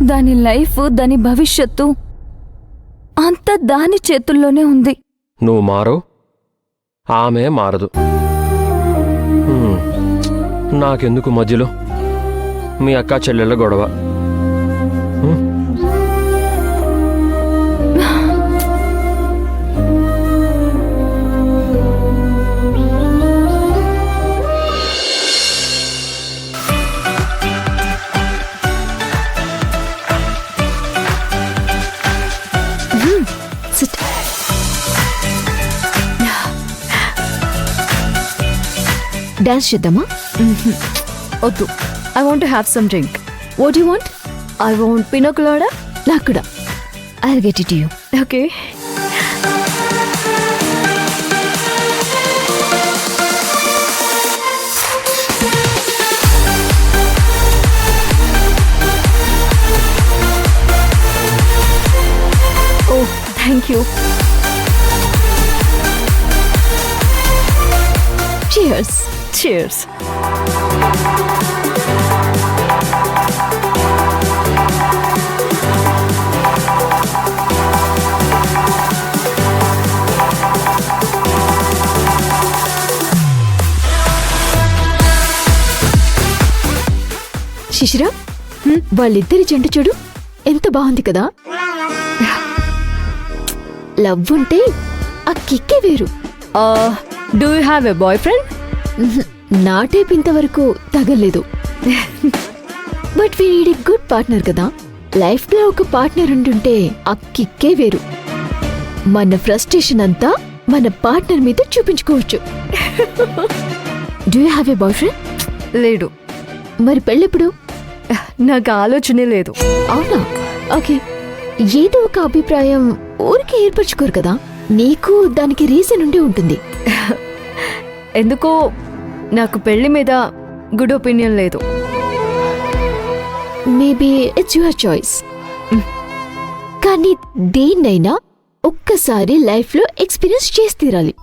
దాని లైఫ్, దాని భవిష్యత్తు అంతా దాని చేతుల్లోనే ఉంది. నువ్వు మారు, ఆమె మారదు. నాకెందుకు మధ్యలో మీ అక్క చెల్లెళ్ళ గొడవ? డాన్స్ చేద్దామా? వద్దు. I want to have some drink. What you want? I want pina colada. నాకు కూడా. I'll get it you. Okay. Oh, thank you. Cheers. Cheers. Shishira, వాళ్ళిద్దరి జంట చూడు, ఎంత బాగుంది కదా. లవ్ ఉంటే ఆ కిక్కే వేరు. Do you have a boyfriend? నా టైప్ ఇంతవరకు తగలేదు. But we need a good partner కదా. లైఫ్ లో ఒక పార్ట్నర్ ఉంటుంటే ఆ కిక్కే వేరు. మన ఫ్రస్ట్రేషన్ అంతా మన పార్ట్నర్ మీద చూపించుకోవచ్చు. Do you have a boy friend? లేడు. మరి పెళ్ళెప్పుడు? నాకు ఆలోచనే లేదు. అవునా? ఓకే. ఏదో ఒక అభిప్రాయం ఊరికి ఏర్పరచుకోరు కదా. నీకు దానికి రీజన్ ఉండి ఉంటుంది. ఎందుకో నాకు పెళ్లి మీద గుడ్ ఒపీనియన్ లేదు. Maybe it's your choice. కానీ దేన్నైనా ఒక్కసారి లైఫ్ లో ఎక్స్పీరియన్స్ చేసి తీరాలి.